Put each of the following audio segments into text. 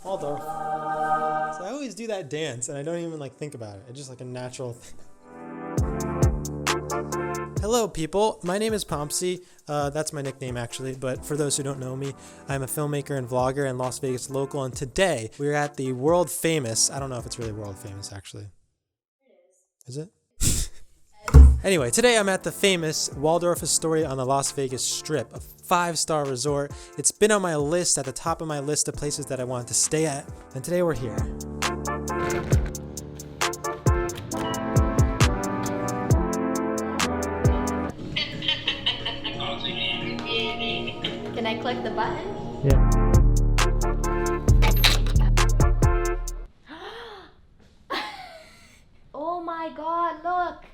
Waldorf. So I always do that dance and I don't even think about it. It's just a natural thing. Hello people, my name is Pompsy. That's my nickname actually, but for those who don't know me, I'm a filmmaker and vlogger and Las Vegas local, and today we're at the world famous, I don't know if it's really world famous actually. Is it? Anyway, today I'm at the famous Waldorf Astoria on the Las Vegas Strip, a 5-star resort. It's been on my list, at the top of my list of places that I wanted to stay at, and today we're here. Can I click the button? Yeah. Oh my god, look!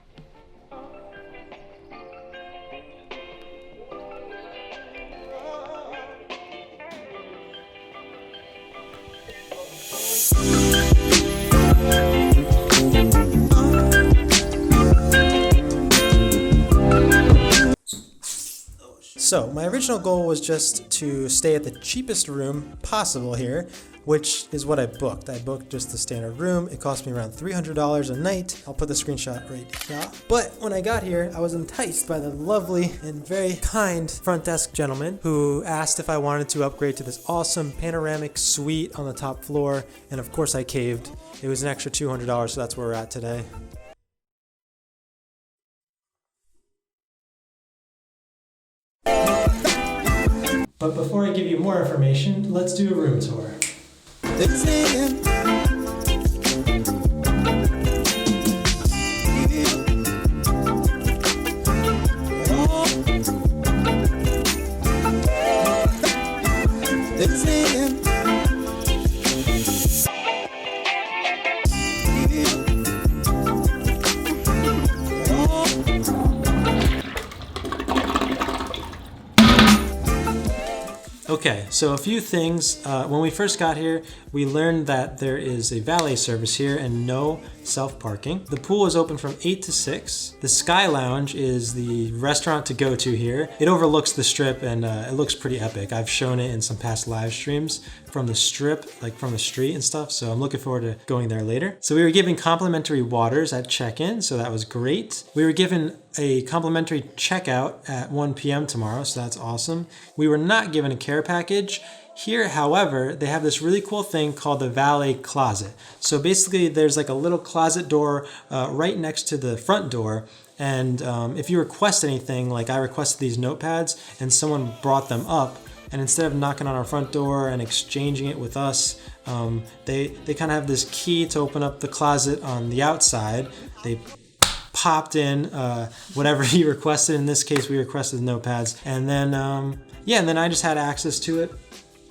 So my original goal was just to stay at the cheapest room possible here, which is what I booked. I booked just the standard room. It cost me around $300 a night. I'll put the screenshot right here. But when I got here, I was enticed by the lovely and very kind front desk gentleman who asked if I wanted to upgrade to this awesome panoramic suite on the top floor. And of course I caved. It was an extra $200, so that's where we're at today. But before I give you more information, let's do a room tour. Okay, so a few things. When we first got here, we learned that there is a valet service here and no self-parking. The pool is open from 8 to 6. The Sky Lounge is the restaurant to go to here. It overlooks the strip and it looks pretty epic. I've shown it in some past live streams from the strip, from the street and stuff, so I'm looking forward to going there later. So we were given complimentary waters at check-in, so that was great. We were given a complimentary checkout at 1 p.m. tomorrow, so that's awesome. We were not given a care package. Here, however, they have this really cool thing called the Valet Closet. So basically there's a little closet door right next to the front door, and if you request anything, I requested these notepads and someone brought them up, and instead of knocking on our front door and exchanging it with us, they kind of have this key to open up the closet on the outside. They popped in whatever you requested. In this case, we requested notepads, and then and then I just had access to it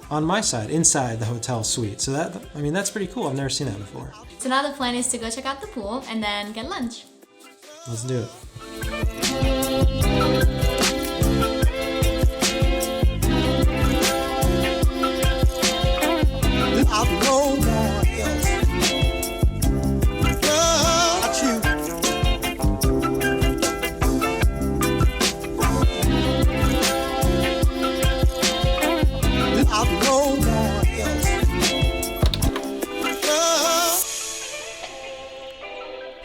on my side, inside the hotel suite. So that's pretty cool. I've never seen that before. So now the plan is to go check out the pool and then get lunch. Let's do it.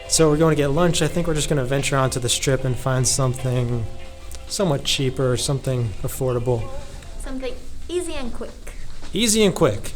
So we're going to get lunch. I think we're just going to venture onto the strip and find something somewhat cheaper, something affordable. Something easy and quick. Easy and quick.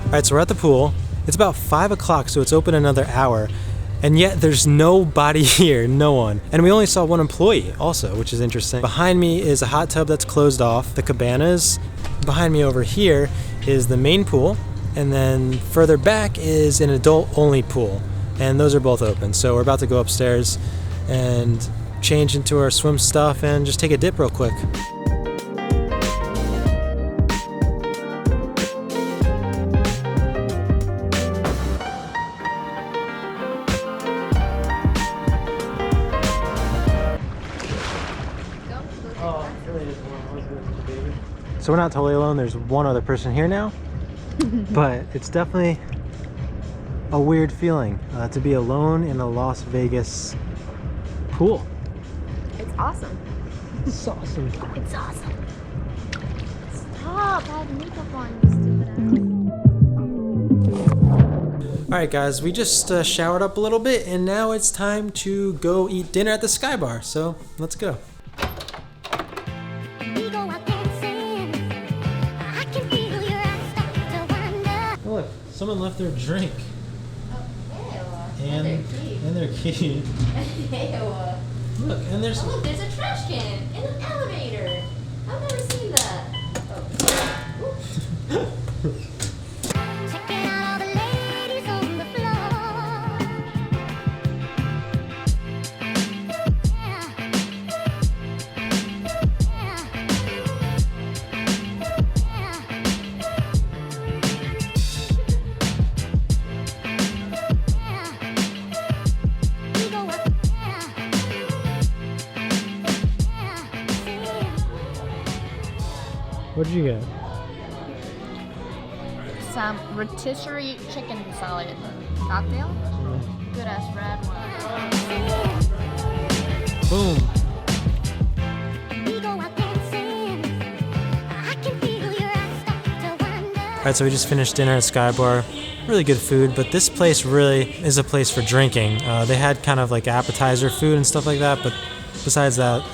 All right, so we're at the pool. It's about 5 o'clock, so it's open another hour. And yet there's nobody here, no one. And we only saw one employee also, which is interesting. Behind me is a hot tub that's closed off, the cabanas. Behind me over here is the main pool. And then further back is an adult-only pool. And those are both open. So we're about to go upstairs and change into our swim stuff and just take a dip real quick. So we're not totally alone. There's one other person here now, but it's definitely a weird feeling to be alone in a Las Vegas pool. It's awesome. It's awesome. It's awesome. Stop, I have makeup on, you stupid ass. Alright guys, we just showered up a little bit and now it's time to go eat dinner at the Sky Bar. So let's go. Oh look, someone left their drink. And their key. Look, and there's... Oh, look, there's a trash can in an elevator. I've never seen that. Oh. Checking out all the ladies on the floor. What did you get? Some rotisserie chicken salad. Cocktail? Good ass red one. Boom. Alright, so we just finished dinner at Sky Bar. Really good food, but this place really is a place for drinking. They had kind of like appetizer food and stuff like that, but besides that,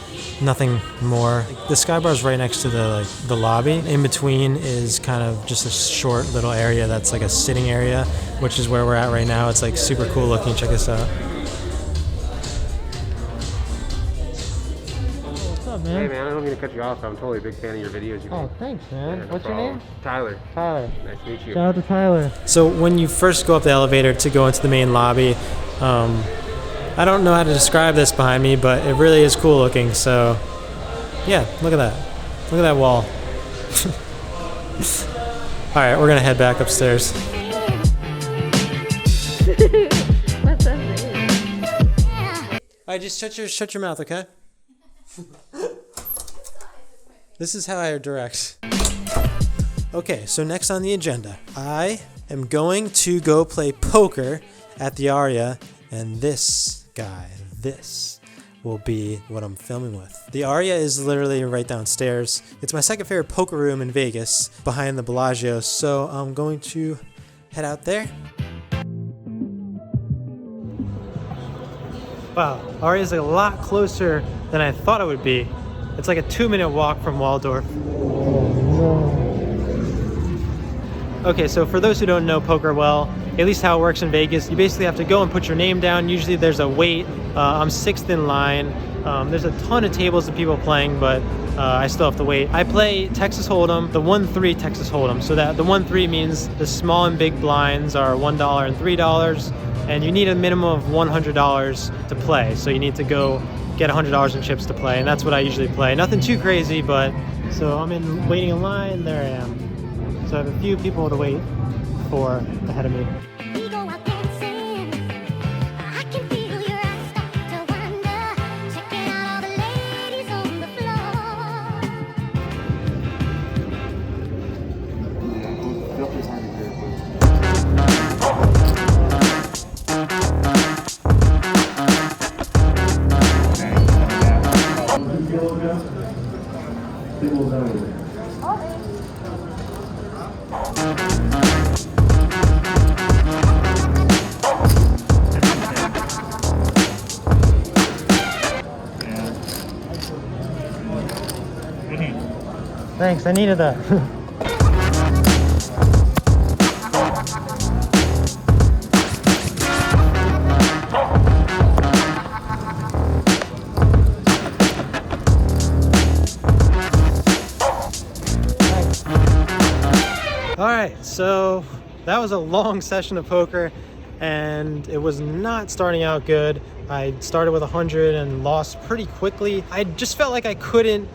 nothing more. The Sky Bar is right next to the lobby. In between is kind of just a short little area that's like a sitting area, which is where we're at right now. It's like super cool looking. Check this out. What's up, man? Hey man, I don't mean to cut you off. I'm totally a big fan of your videos. Oh, thanks, man. Yeah, no What's your problem. name? Tyler. Tyler. Nice to meet you. Shout out to Tyler. So when you first go up the elevator to go into the main lobby, I don't know how to describe this behind me, but it really is cool looking. So yeah, look at that. Look at that wall. All right, we're gonna head back upstairs. What's up, babe? All right, just shut your mouth, okay? This is how I direct. Okay, so next on the agenda, I am going to go play poker at the Aria, and this guy, this will be what I'm filming with. The Aria is literally right downstairs. It's my second favorite poker room in Vegas, behind the Bellagio, so I'm going to head out there. Wow, Aria is a lot closer than I thought it would be. It's like a 2-minute walk from Waldorf. Okay, so for those who don't know poker well, at least how it works in Vegas, you basically have to go and put your name down. Usually there's a wait. I'm 6th in line. There's a ton of tables of people playing, but I still have to wait. I play Texas Hold'em, the 1-3 Texas Hold'em. So that the 1-3 means the small and big blinds are $1 and $3, and you need a minimum of $100 to play. So you need to go get $100 in chips to play, and that's what I usually play. Nothing too crazy, but so I'm waiting in line. There I am. So I have a few people to wait for ahead of me. Thanks, I needed that. Alright, so that was a long session of poker and it was not starting out good. I started with 100 and lost pretty quickly. I just felt like I couldn't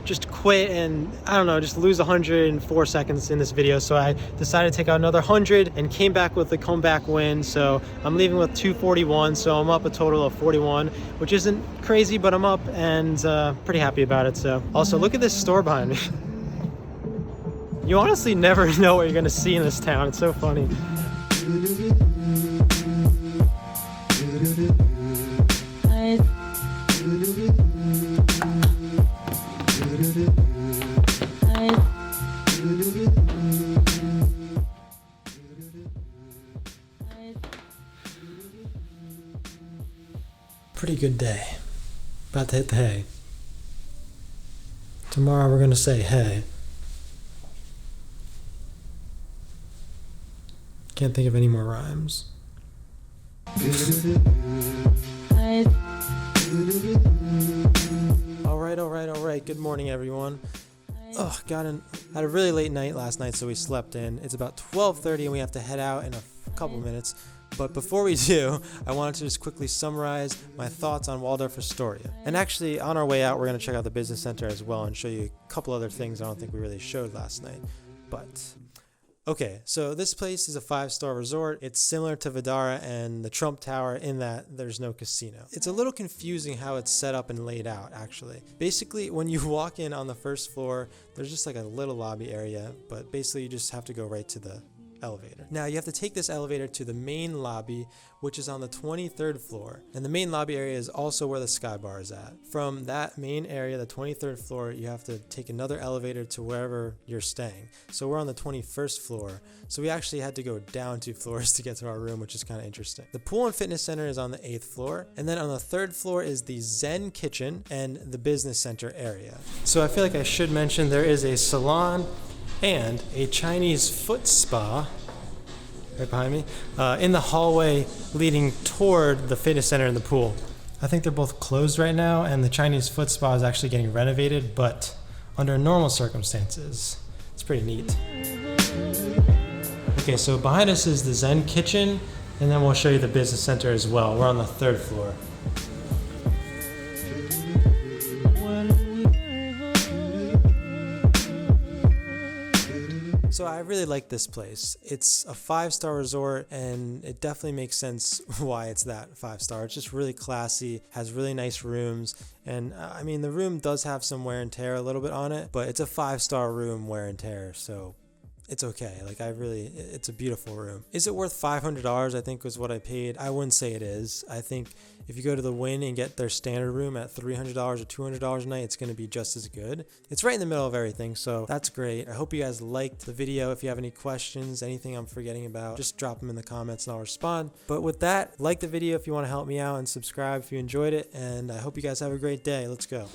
just quit and, I don't know, just lose 100 in 4 seconds in this video. So I decided to take out another 100 and came back with a comeback win. So I'm leaving with 241. So I'm up a total of 41, which isn't crazy, but I'm up and pretty happy about it. So also look at this store behind me. You honestly never know what you're gonna see in this town. It's so funny. Pretty good day. About to hit the hay. Tomorrow we're gonna say hey. Can't think of any more rhymes. All right. Good morning, everyone. Oh, had a really late night last night, so we slept in. It's about 12:30 and we have to head out in a couple minutes. But before we do, I wanted to just quickly summarize my thoughts on Waldorf Astoria. And actually, on our way out, we're going to check out the business center as well and show you a couple other things I don't think we really showed last night. But okay, so this place is a 5-star resort. It's similar to Vidara and the Trump Tower in that there's no casino. It's a little confusing how it's set up and laid out, actually. Basically, when you walk in on the first floor, there's just like a little lobby area, but basically you just have to go right to the elevator. Now you have to take this elevator to the main lobby, which is on the 23rd floor. And the main lobby area is also where the Sky Bar is at. From that main area, the 23rd floor, you have to take another elevator to wherever you're staying. So we're on the 21st floor. So we actually had to go down 2 floors to get to our room, which is kind of interesting. The pool and fitness center is on the 8th floor. And then on the 3rd floor is the Zen Kitchen and the business center area. So I feel like I should mention there is a salon and a Chinese foot spa right behind me in the hallway leading toward the fitness center and the pool. I think they're both closed right now, and the Chinese foot spa is actually getting renovated, but under normal circumstances, it's pretty neat. Okay, so behind us is the Zen Kitchen, and then we'll show you the business center as well. We're on the 3rd floor. So I really like this place. It's a 5-star resort, and it definitely makes sense why it's that 5-star. It's just really classy, has really nice rooms, and I mean the room does have some wear and tear a little bit on it, but it's a 5-star room wear and tear, so it's okay. Like it's a beautiful room. Is it worth $500? I think was what I paid. I wouldn't say it is. I think if you go to the Wynn and get their standard room at $300 or $200 a night, it's going to be just as good. It's right in the middle of everything, so that's great. I hope you guys liked the video. If you have any questions, anything I'm forgetting about, just drop them in the comments and I'll respond. But with that, like the video if you want to help me out, and subscribe if you enjoyed it, and I hope you guys have a great day. Let's go.